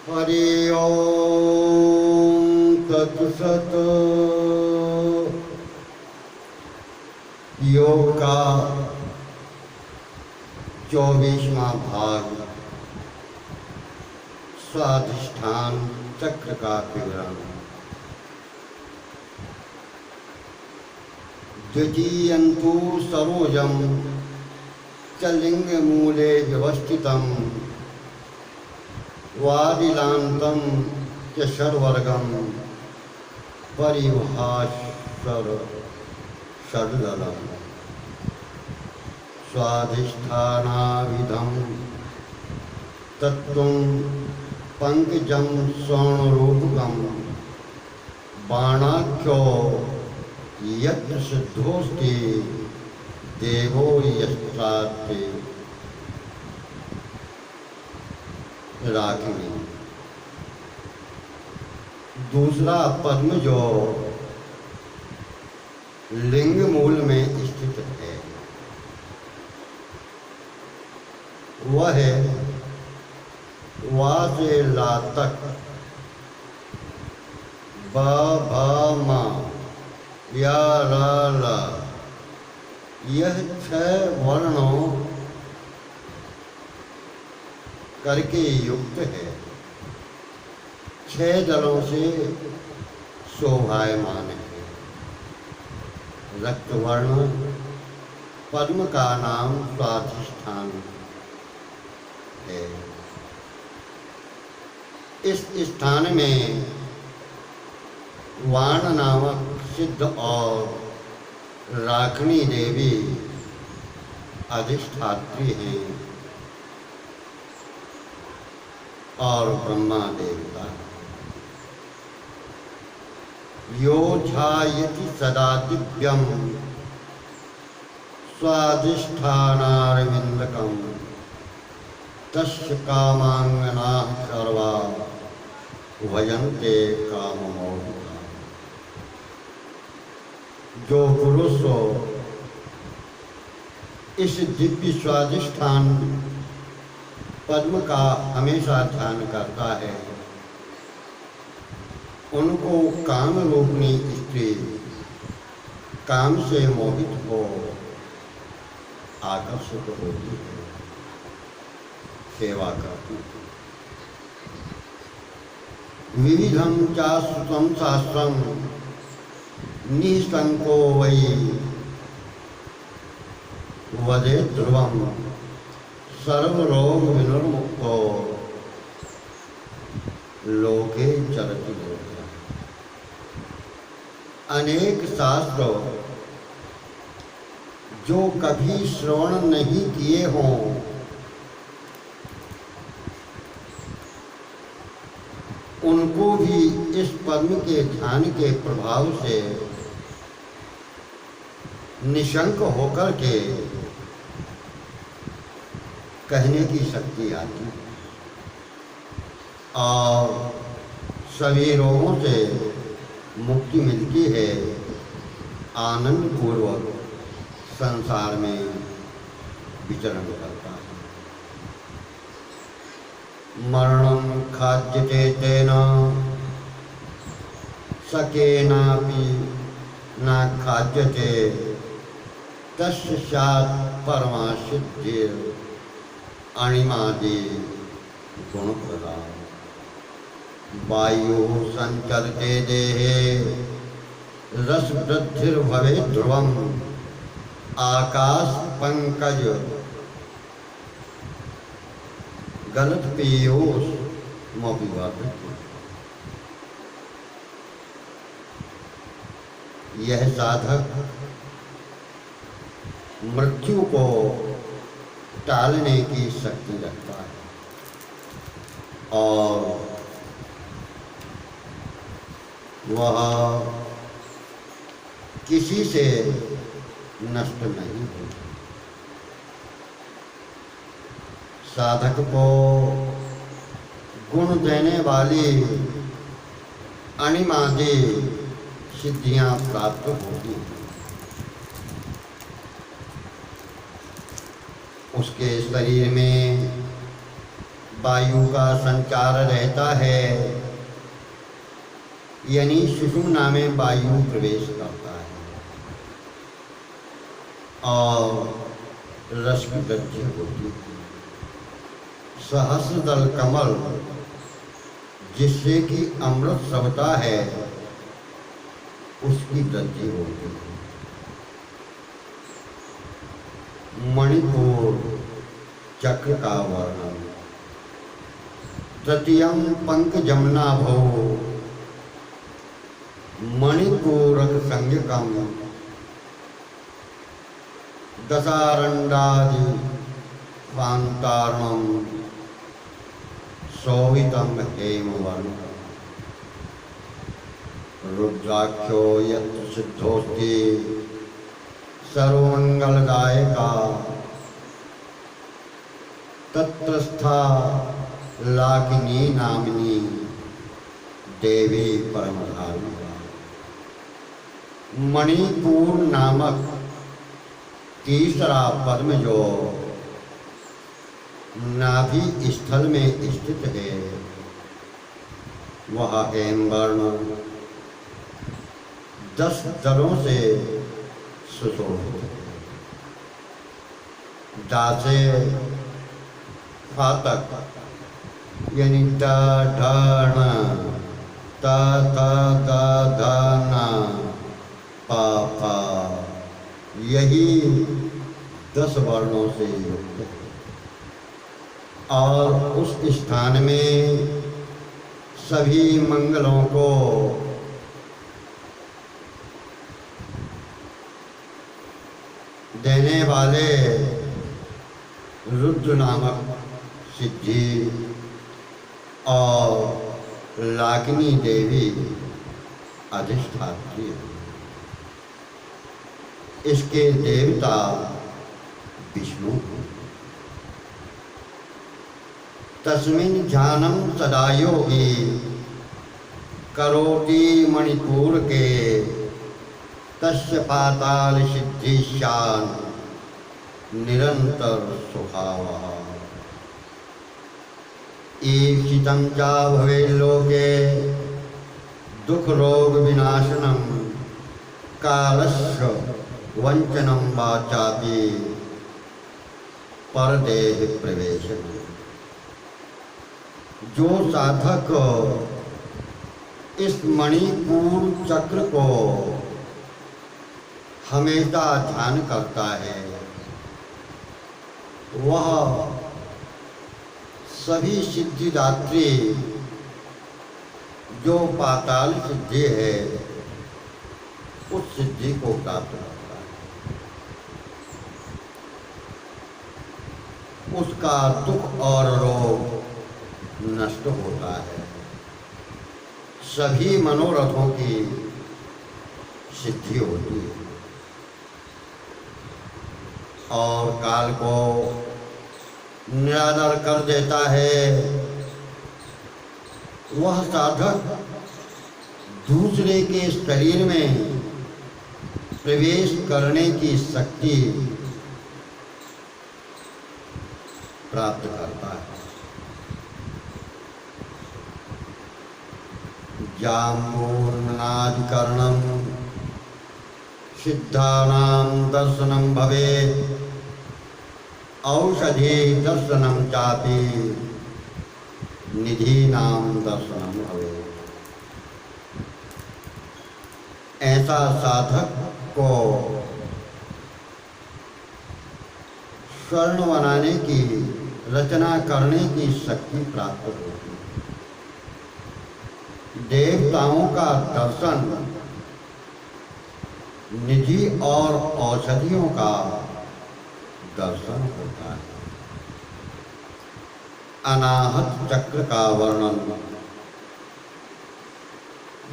हरि ओम तत्सत। योग का 24वां भाग, स्वाधिष्ठान चक्र का विवरण। द्वितीयन्तु सरोजम च लिंगमूले व्यवस्थितम वादिलांतम च षड्वर्गम परिभाषर षड्दलम स्वाधिष्ठानाविधं तत्त्वं पंकजं स्वर्णरूपकं बाणाख्यो यत्र सिद्धोस्ति देवो यस्त्रास्ति रागिणी। दूसरा पद्म जो लिंग मूल में स्थित है वह है वा से ला तक ब भ म या रा ला, यह 6 वर्णों करके युक्त है। 6 दलों से शोभायमान है। रक्तवर्ण पद्म का नाम स्वाधिष्ठान है। इस स्थान में वाण नामक सिद्ध और रागिणी देवी अधिष्ठात्री हैं और ब्रह्मा देवता। यो ध्यायति सदा दिव्यम स्वाधिष्ठानारविंदकम तस्य कामांगनाः सर्वा भजन्ते काममोहिता। जो पुरुष इस दिव्य स्वाधिष्ठान पद्म का हमेशा ध्यान करता है, उनको काम रूपनी स्त्री काम से मोहित हो आकर्षित होती है, सेवा करती है। विविधम चाश्रुतम शास्त्रम निःशंको वै वदे ध्रुवम सर्वरोग विनिर्मुक्तो लोके चरति लोकः। अनेक शास्त्र जो कभी श्रवण नहीं किए हों उनको भी इस पद्म के ध्यान के प्रभाव से निशंक होकर के कहने की शक्ति आती है और सभी रोगों से मुक्ति मिलती है। आनंद पूर्वक संसार में विचरण करता है। मरणं खाद्यते तेन सकेनापि न खाद्यते तस्य स्यात् परमा सिद्धिर् अणिमादि गुणप्रदा। वायु संचरते देहे रसवृद्धिर्भवेत् ध्रुवम् आकाश पंकज गलत पीयूष मोपिवर्धते। यह साधक मृत्यु को टालने की शक्ति रखता है और वह किसी से नष्ट नहीं होता। साधक को गुण देने वाली अणिमादि सिद्धियां प्राप्त होती हैं। उसके शरीर में वायु का संचार रहता है, यानी सुषुम्ना में वायु प्रवेश करता है और रस की वृद्धि होती है। सहस्रदल कमल जिससे कि अमृत सबता है, उसकी वृद्धि होती है। मणिपुर चक्र का वर्णन। तृतीयम पंकजमनाभो मणिपूरक संज्ञकम दशारंडादि कांतारणम शोभितम हेमवर्णम रुद्राक्षो यत् सिद्धोस्ति सर्वमंगलदायका तत्रस्था लाकिनी नामिनी देवी परमधारिणी। मणिपुर नामक तीसरा पद्म जो नाभि स्थल में स्थित है, वह हेमवर्ण 10 दलों से सुशोभित है। दासे फातक यानी द ढ ण त थ द ध न प फ, यही 10 वर्णों से युक्त है। और उस स्थान में सभी मंगलों को देने वाले रुद्र नामक सिद्धि और लाकिनी देवी अधिष्ठात्री है। इसके देवता विष्णु। तस्मिन् ध्यानं सदा योगी करोति मणिपुर के तस्य पाताल सिद्धिशान निरंतर सुखावः। ईप्सितं च भवेल्लोके दुख रोग विनाशनम कालस्य वंचनम वाचापि परदेह प्रवेशनम। जो साधक इस मणिपुर चक्र को हमेशा ध्यान करता है, वह सभी सिद्धिदात्री जो पाताल सिद्धि है, उस सिद्धि को प्राप्त करता है। उसका दुख और रोग नष्ट होता है। सभी मनोरथों की सिद्धि होती है और काल को निरादर कर देता है। वह साधक दूसरे के शरीर में प्रवेश करने की शक्ति प्राप्त करता है। जाम्बूर्नादिकरणं सिद्धानां दर्शनं भवेत् औषधि दर्शनं चापि निधीनां दर्शनं भवेत्। ऐसा साधक को स्वर्ण बनाने की, रचना करने की शक्ति प्राप्त होती है। देवताओं का दर्शन, निधि और औषधियों का दर्शन होता है। अनाहत चक्र का वर्णन।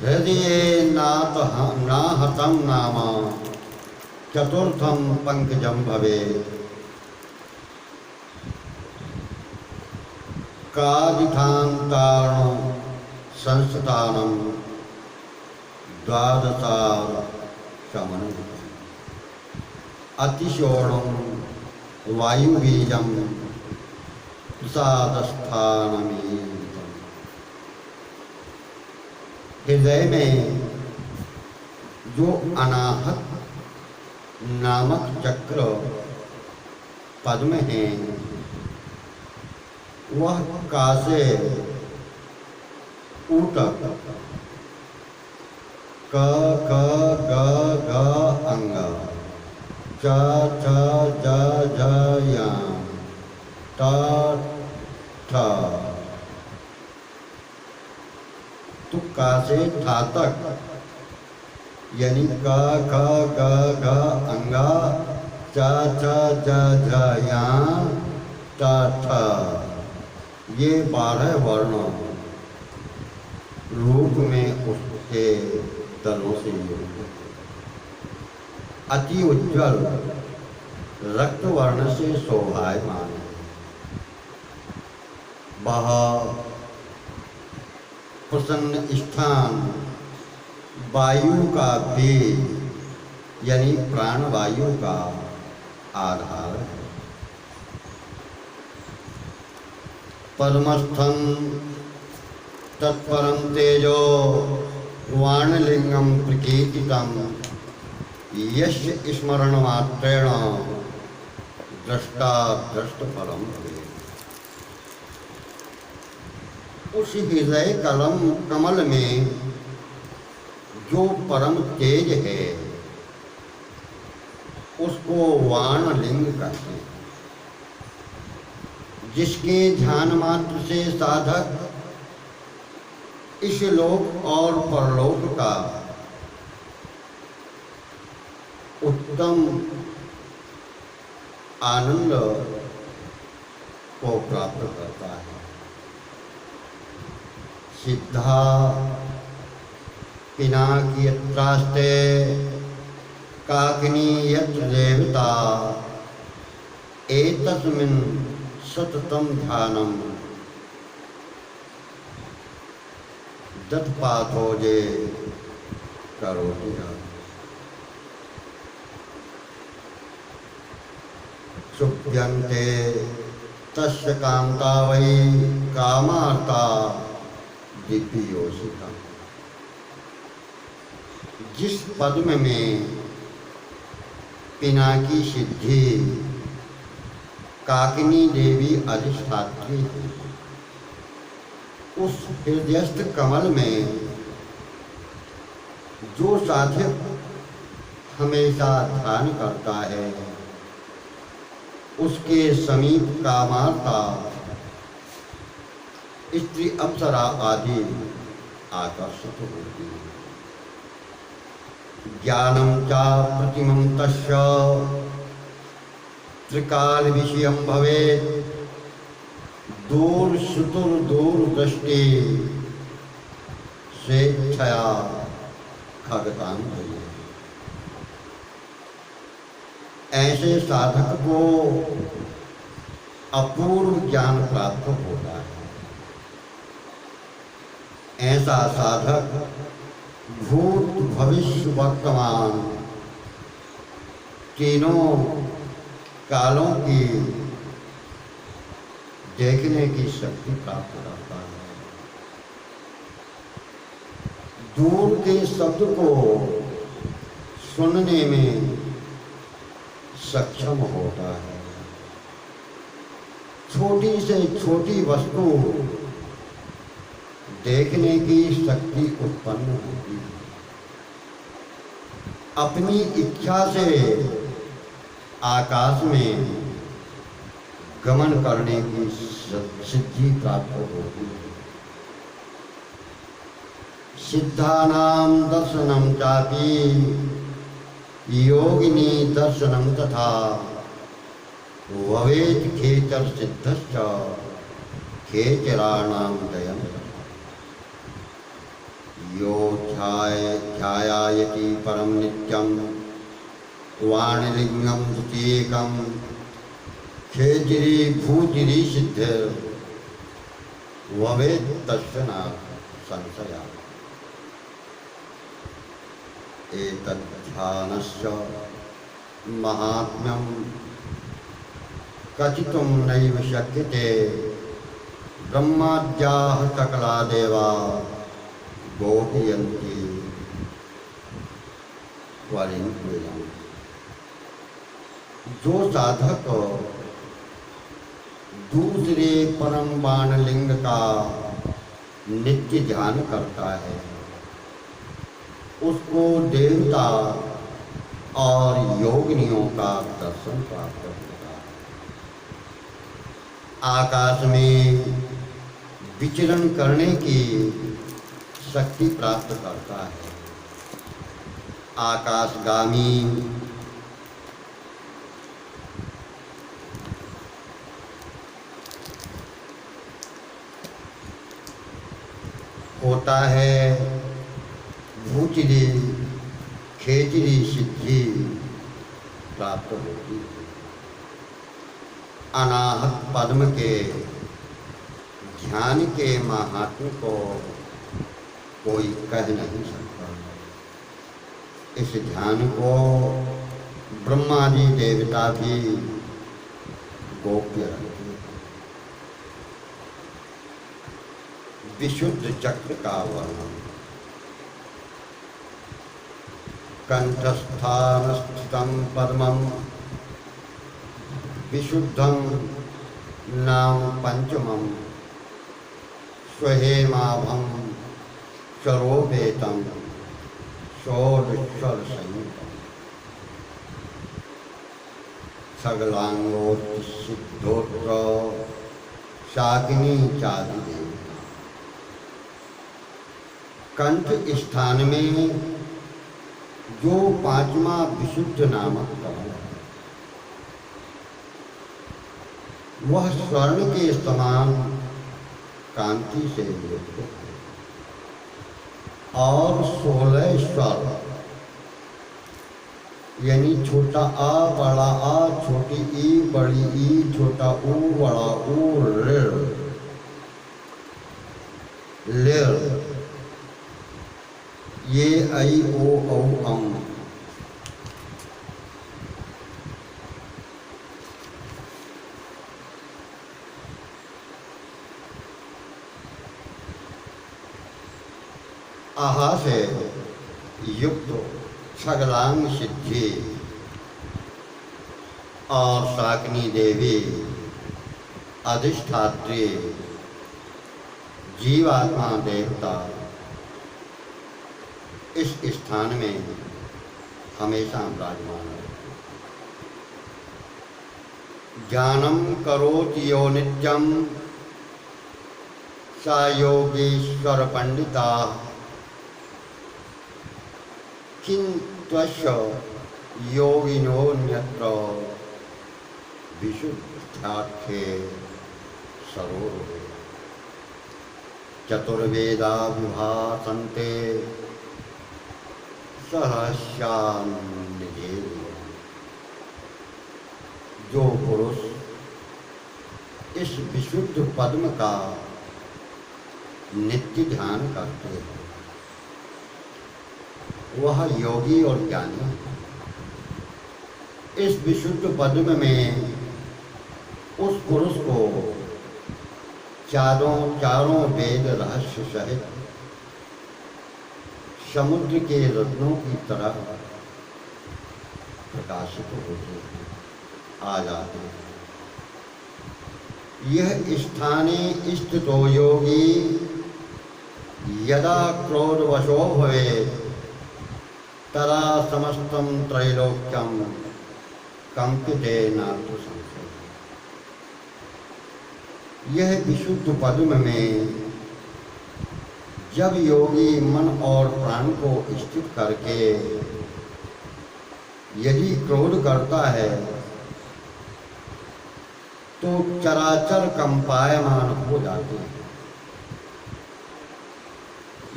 हृदये नाहतं नाम चतुर्थं पंकजं भवेत्। कादिठान्तारणं संस्थानं द्वादशार शमनं। अतिशोणं वायुबीजं प्रसादस्थानमीतम्। हृदय में जो अनाहत नामक चक्र पद्म है, वह कासे ऊतक क ख ग घ अंग च छ ज झ य ट ठ तुक्का से ठा तक यानी क ख ग घ अंग च छ ज झ य ट ठ, ये 12 वर्ण रूप में उसके तलों से युक्त, अति उज्ज्वल रक्त वर्ण से शोभायमान है। वह प्रसन्न स्थान वायु का वेग यानी प्राणवायु का आधार है। पद्मस्थं तत्परम तेजो वाणलिंगम प्रकीर्तितम यस्य स्मरण मात्रेण दृष्टा दृष्ट फलम भवेत्। उस हृदय कमल में जो परम तेज है उसको वाणलिंग कहते हैं, जिसके ध्यान मात्र से साधक इस लोक और परलोक का उत्तम आनंद को प्राप्त करता है। सिद्धा पिनाकियत्रास्ते काकिनी यत्र देवता एतस्मिन् सततं ध्यानम दत्पाथोजे करोति। शुभ्यन्ते तस्य कांता वै कामार्ता दिव्योषिता। जिस पद्म में पिनाकी सिद्धि काकिनी देवी अधिष्ठात्री है, उस हृदयस्थ कमल में जो साधक हमेशा ध्यान करता है उसके समीप कामार्ता स्त्री अप्सरा आदि आकर्षित होती है। ज्ञानम चा प्रतिमं तस्य त्रिकाल विषयम भवेत् दूर सुदूर दूर दृष्टि स्वेच्छया खगतां भजे। ऐसे साधक को अपूर्व ज्ञान प्राप्त होता है। ऐसा साधक भूत भविष्य वर्तमान तीनों कालों की देखने की शक्ति प्राप्त करता है। दूर के शब्द को सुनने में सक्षम होता है। छोटी से छोटी वस्तु देखने की शक्ति उत्पन्न होती है। अपनी इच्छा से आकाश में गमन करने की सिद्धि प्राप्त होती है। सिद्धानां दर्शनम चापि योगिनी दर्शनम तथा भवेत् खेचर सिद्धश्च खेचराणां दयम्। यो ध्यायति परम नित्यं वाणलिंगं द्वितीयकं खेचरी भूतिरी सिद्ध भवेत् तस्य न संशयः। एतद् ध्यानस्य महात्म्यं कथितुं नैव शक्यते ब्रह्माद्याः सकला देवा गोपयन्ति वरिं। जो साधक दूसरे परम बाणलिंग का नित्य ध्यान करता है उसको देवता और योगिनियों का दर्शन प्राप्त होता है। आकाश में विचरण करने की शक्ति प्राप्त करता है। आकाशगामी होता है। भूचरी खेचरी सिद्धि प्राप्त होती है। अनाहत पद्म के ध्यान के महात्म्य को कोई कह नहीं सकता। इस ध्यान को ब्रह्मादि देवता भी गोप्य रखते हैं। विशुद्ध चक्र का वर्णन। कंठस्थान स्थितं पद्मं विशुद्धं नाम पंचमं स्वहेमाभं स्वरोपेतं षोडशस्वर संयुक्तम् सगलांगोत्सिद्धोत्र शाकिनी चादिदेव। कंठ स्थान में जो पांचवा विशुद्ध नामक कमल है वह स्वर्ण के समान कांति से युक्त है और 16 स्वर यानी छोटा आ बड़ा आ छोटी ई बड़ी ई छोटा ऊ बड़ा ऊ लेर ये आई ओ औ अम आहा से युक्त छगलांग सिद्धि और शाकिनी देवी अधिष्ठात्री जीवात्मा देवता इस स्थान में हमेशा विराजमान है। ज्ञानम करोति यो नित्यम सा योगीश्वर पंडिता किंत्वश योगिनोऽन्यत्र विशुद्धार्थे सरोरे। चतुर्वेदा विभासन्ते सहस्रान्निधे। जो पुरुष इस विशुद्ध पद्म का नित्य ध्यान करते हैं वह योगी और ज्ञानी है। इस विशुद्ध पद्म में उस पुरुष को चारों वेद रहस्य सहित समुद्र के रत्नों की तरह प्रकाशित होते आ जाते हैं। यह स्थाने स्थितो योगी यदा क्रोधवशो भवेत् तदा समस्तं त्रैलोक्यं कंपिते नात्र संशय। यह विशुद्ध पद्म में जब योगी मन और प्राण को स्थित करके यदि क्रोध करता है तो चराचर कंपायमान हो जाते हैं।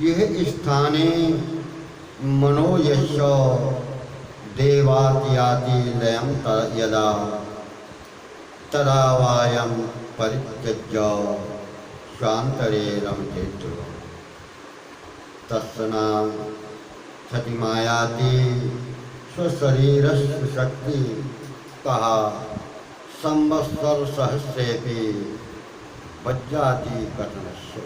यह स्थाने मनोयश देवात्याति लयं यदा तदा वायं परित्यज्य स्वान्तरे रमते ध्रुवम्। तस्सना क्षतिमायाति स्वशरीरस्य शक्ति कहा संवत्सर सहस्रेपि वज्राति कथनस्य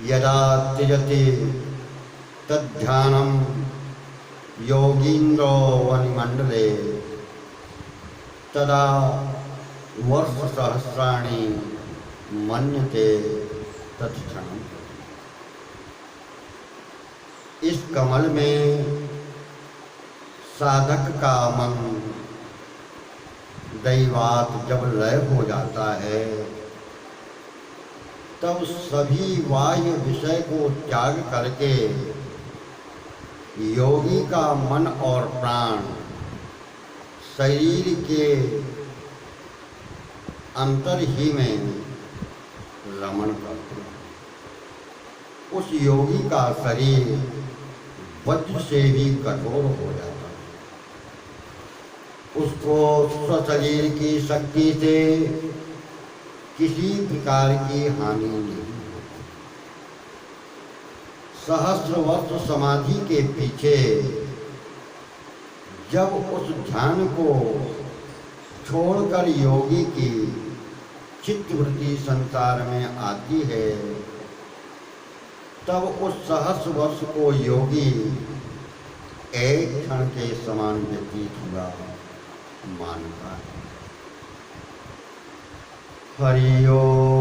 यदा त्यजति तद्ध्यानं योगीन्द्रो वनिमण्डले तदा वर्षसहस्राणि मन्यते तत्क्षणम्। इस कमल में साधक का मन दैवात जब लय हो जाता है तब सभी बाह्य विषय को त्याग करके योगी का मन और प्राण शरीर के अंतर ही में रमण करते हैं। उस योगी का शरीर वज्र से भी कठोर हो जाता है। उसको स्वशरीर की शक्ति से किसी प्रकार की हानि नहीं होती। सहस्र वर्ष समाधि के पीछे जब उस ध्यान को छोड़कर योगी की चित्तवृत्ति संसार में आती है तब उस सहस्र वर्ष को योगी एक क्षण के समान व्यतीत हुआ मानता है। हरि ओम।